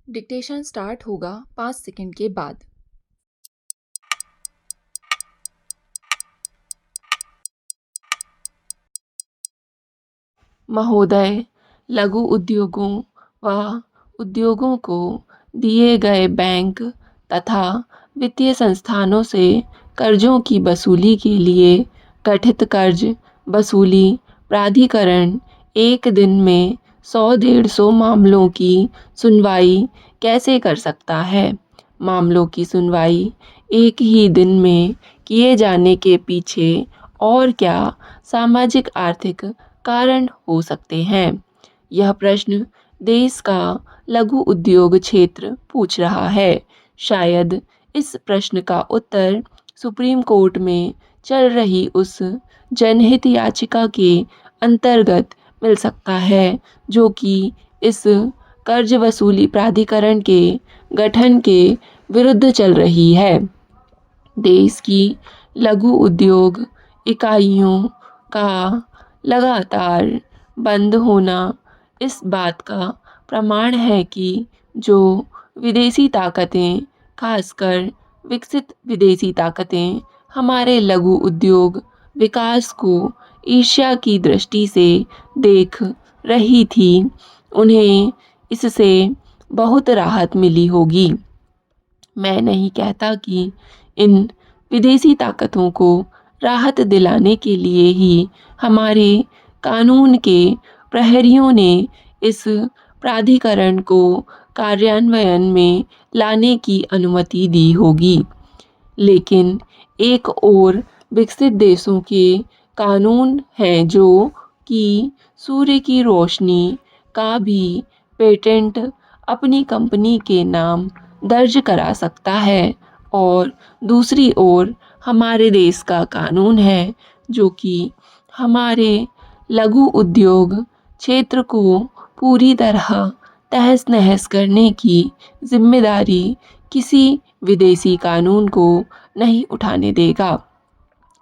Dictation start होगा 5 second के बाद। महोदय, लघु उद्योगों व उद्योगों को दिए गए बैंक तथा वित्तीय संस्थानों से कर्जों की वसूली के लिए गठित कर्ज वसूली प्राधिकरण एक दिन में 100-150 मामलों की सुनवाई कैसे कर सकता है? मामलों की सुनवाई एक ही दिन में किए जाने के पीछे और क्या सामाजिक आर्थिक कारण हो सकते हैं? यह प्रश्न देश का लघु उद्योग क्षेत्र पूछ रहा है। शायद इस प्रश्न का उत्तर सुप्रीम कोर्ट में चल रही उस जनहित याचिका के अंतर्गत मिल सकता है जो कि इस कर्ज वसूली प्राधिकरण के गठन के विरुद्ध चल रही है। देश की लघु उद्योग इकाइयों का लगातार बंद होना इस बात का प्रमाण है कि जो विदेशी ताकतें, खासकर विकसित विदेशी ताकतें, हमारे लघु उद्योग विकास को ईर्ष्या की दृष्टि से देख रही थी, उन्हें इससे बहुत राहत मिली होगी। मैं नहीं कहता कि इन विदेशी ताकतों को राहत दिलाने के लिए ही हमारे कानून के प्रहरियों ने इस प्राधिकरण को कार्यान्वयन में लाने की अनुमति दी होगी, लेकिन एक और विकसित देशों के कानून हैं जो कि सूर्य की रोशनी का भी पेटेंट अपनी कंपनी के नाम दर्ज करा सकता है, और दूसरी ओर हमारे देश का कानून है जो कि हमारे लघु उद्योग क्षेत्र को पूरी तरह तहस नहस करने की जिम्मेदारी किसी विदेशी कानून को नहीं उठाने देगा।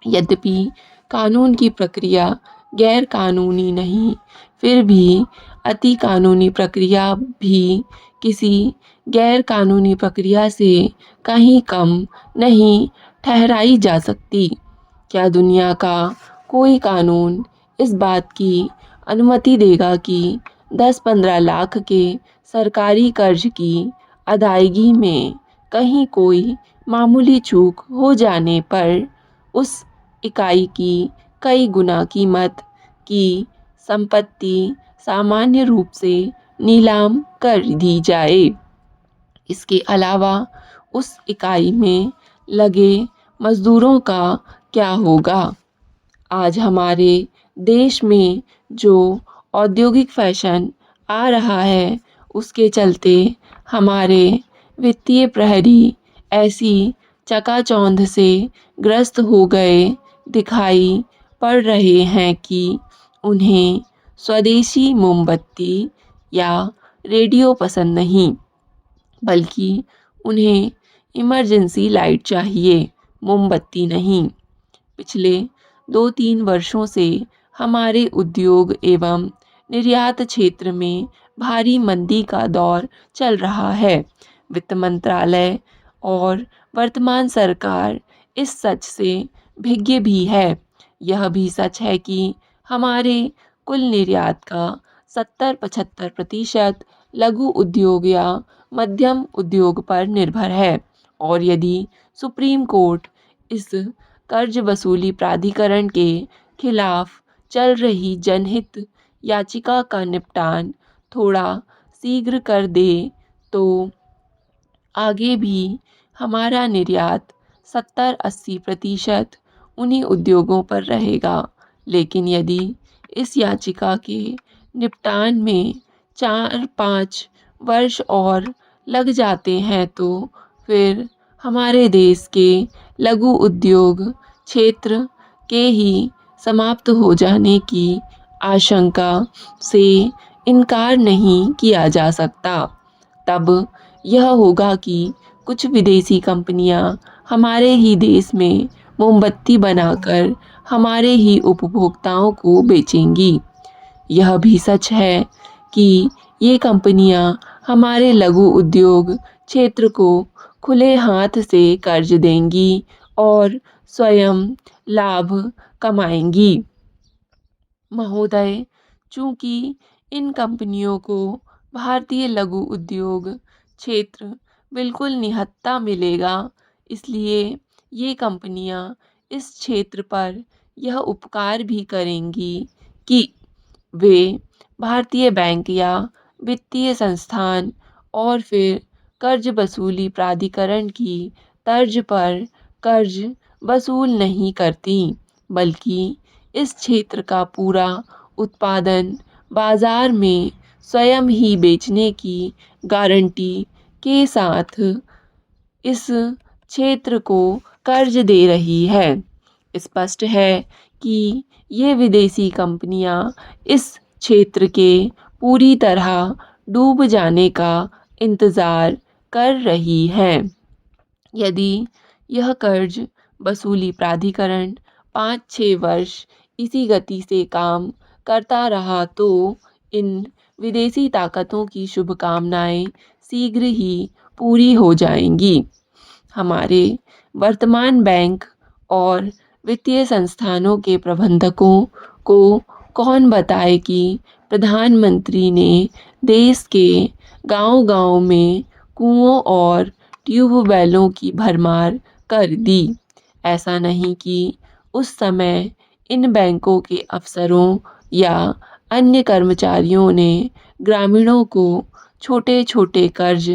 यद्यपि कानून की प्रक्रिया गैर कानूनी नहीं, फिर भी अति कानूनी प्रक्रिया भी किसी गैर कानूनी प्रक्रिया से कहीं कम नहीं ठहराई जा सकती। क्या दुनिया का कोई कानून इस बात की अनुमति देगा कि 10-15 लाख के सरकारी कर्ज की अदायगी में कहीं कोई मामूली चूक हो जाने पर उस इकाई की कई गुना कीमत की संपत्ति सामान्य रूप से नीलाम कर दी जाए? इसके अलावा उस इकाई में लगे मज़दूरों का क्या होगा? आज हमारे देश में जो औद्योगिक फैशन आ रहा है, उसके चलते हमारे वित्तीय प्रहरी ऐसी चकाचौंध से ग्रस्त हो गए दिखाई पड़ रहे हैं कि उन्हें स्वदेशी मोमबत्ती या रेडियो पसंद नहीं, बल्कि उन्हें इमरजेंसी लाइट चाहिए, मोमबत्ती नहीं। पिछले 2-3 वर्षों से हमारे उद्योग एवं निर्यात क्षेत्र में भारी मंदी का दौर चल रहा है। वित्त मंत्रालय और वर्तमान सरकार इस सच से भिज्ञ भी है। यह भी सच है कि हमारे कुल निर्यात का 70-75% लघु उद्योग या मध्यम उद्योग पर निर्भर है, और यदि सुप्रीम कोर्ट इस कर्ज वसूली प्राधिकरण के खिलाफ चल रही जनहित याचिका का निपटान थोड़ा शीघ्र कर दे तो आगे भी हमारा निर्यात 70-80% उन्हीं उद्योगों पर रहेगा। लेकिन यदि इस याचिका के निपटान में 4-5 वर्ष और लग जाते हैं तो फिर हमारे देश के लघु उद्योग क्षेत्र के ही समाप्त हो जाने की आशंका से इनकार नहीं किया जा सकता। तब यह होगा कि कुछ विदेशी कंपनियां हमारे ही देश में मोमबत्ती बनाकर हमारे ही उपभोक्ताओं को बेचेंगी। यह भी सच है कि ये कंपनियां हमारे लघु उद्योग क्षेत्र को खुले हाथ से कर्ज देंगी और स्वयं लाभ कमाएंगी। महोदय, चूंकि इन कंपनियों को भारतीय लघु उद्योग क्षेत्र बिल्कुल निहत्था मिलेगा, इसलिए ये कंपनियां इस क्षेत्र पर यह उपकार भी करेंगी कि वे भारतीय बैंक या वित्तीय संस्थान और फिर कर्ज वसूली प्राधिकरण की तर्ज पर कर्ज वसूल नहीं करती, बल्कि इस क्षेत्र का पूरा उत्पादन बाजार में स्वयं ही बेचने की गारंटी के साथ इस क्षेत्र को कर्ज दे रही है। स्पष्ट है कि ये विदेशी कंपनियां इस क्षेत्र के पूरी तरह डूब जाने का इंतज़ार कर रही हैं। यदि यह कर्ज वसूली प्राधिकरण 5-6 वर्ष इसी गति से काम करता रहा तो इन विदेशी ताकतों की शुभकामनाएं शीघ्र ही पूरी हो जाएंगी। हमारे वर्तमान बैंक और वित्तीय संस्थानों के प्रबंधकों को कौन बताए कि प्रधानमंत्री ने देश के गांव-गांव में कुओं और ट्यूबवेलों की भरमार कर दी। ऐसा नहीं कि उस समय इन बैंकों के अफसरों या अन्य कर्मचारियों ने ग्रामीणों को छोटे छोटे कर्ज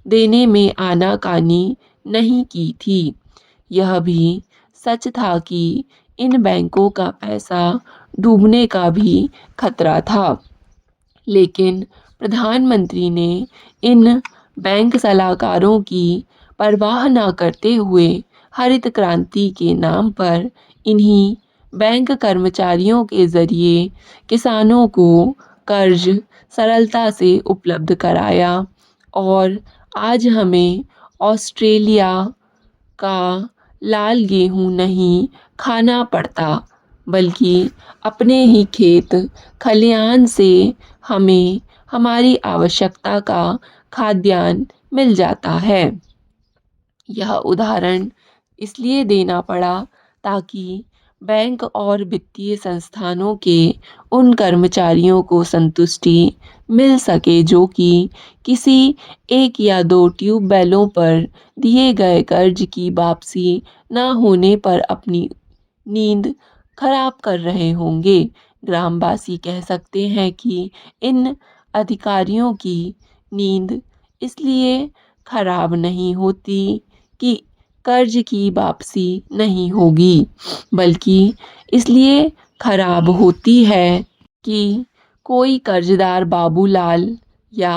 देने में आनाकानी नहीं की थी। यह भी सच था कि इन बैंकों का पैसा डूबने का भी खतरा था, लेकिन प्रधानमंत्री ने इन बैंक सलाहकारों की परवाह न करते हुए हरित क्रांति के नाम पर इन्हीं बैंक कर्मचारियों के ज़रिए किसानों को कर्ज सरलता से उपलब्ध कराया और आज हमें ऑस्ट्रेलिया का लाल गेहूं नहीं खाना पड़ता, बल्कि अपने ही खेत खलिहान से हमें हमारी आवश्यकता का खाद्यान्न मिल जाता है। यह उदाहरण इसलिए देना पड़ा ताकि बैंक और वित्तीय संस्थानों के उन कर्मचारियों को संतुष्टि मिल सके जो कि किसी एक या दो ट्यूबवेलों पर दिए गए कर्ज की वापसी न होने पर अपनी नींद खराब कर रहे होंगे। ग्रामवासी कह सकते हैं कि इन अधिकारियों की नींद इसलिए खराब नहीं होती कि कर्ज की वापसी नहीं होगी, बल्कि इसलिए खराब होती है कि कोई कर्जदार बाबूलाल या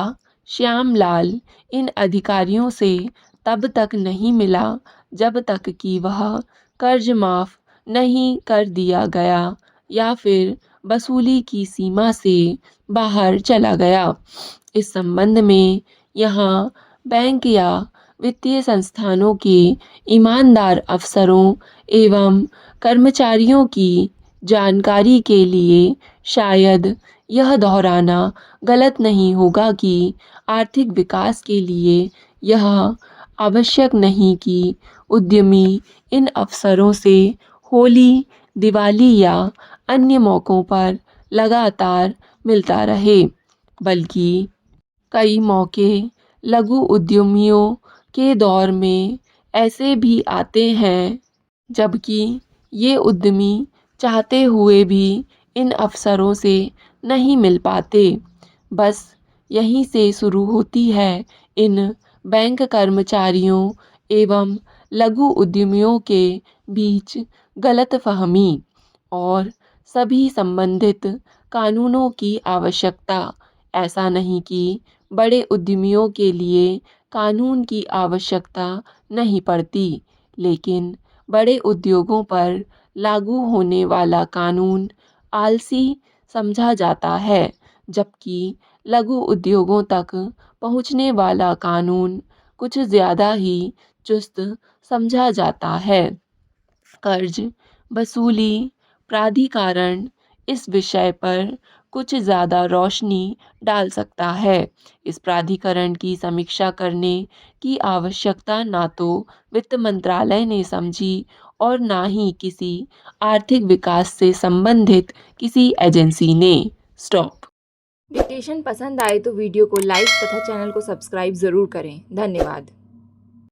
श्यामलाल इन अधिकारियों से तब तक नहीं मिला जब तक कि वह कर्ज माफ़ नहीं कर दिया गया या फिर वसूली की सीमा से बाहर चला गया। इस संबंध में यहाँ बैंक या वित्तीय संस्थानों के ईमानदार अफसरों एवं कर्मचारियों की जानकारी के लिए शायद यह दोहराना गलत नहीं होगा कि आर्थिक विकास के लिए यह आवश्यक नहीं कि उद्यमी इन अवसरों से होली, दिवाली या अन्य मौक़ों पर लगातार मिलता रहे, बल्कि कई मौके लघु उद्यमियों के दौर में ऐसे भी आते हैं जबकि ये उद्यमी चाहते हुए भी इन अवसरों से नहीं मिल पाते। बस यहीं से शुरू होती है इन बैंक कर्मचारियों एवं लघु उद्यमियों के बीच गलतफहमी और सभी संबंधित कानूनों की आवश्यकता। ऐसा नहीं कि बड़े उद्यमियों के लिए कानून की आवश्यकता नहीं पड़ती, लेकिन बड़े उद्योगों पर लागू होने वाला कानून आलसी समझा जाता है, जबकि लघु उद्योगों तक पहुंचने वाला कानून कुछ ज़्यादा ही चुस्त समझा जाता है। कर्ज वसूली प्राधिकरण इस विषय पर कुछ ज़्यादा रोशनी डाल सकता है। इस प्राधिकरण की समीक्षा करने की आवश्यकता ना तो वित्त मंत्रालय ने समझी और ना ही किसी आर्थिक विकास से संबंधित किसी एजेंसी ने। स्टॉप। डिक्टेशन पसंद आए तो वीडियो को लाइक तथा चैनल को सब्सक्राइब ज़रूर करें। धन्यवाद।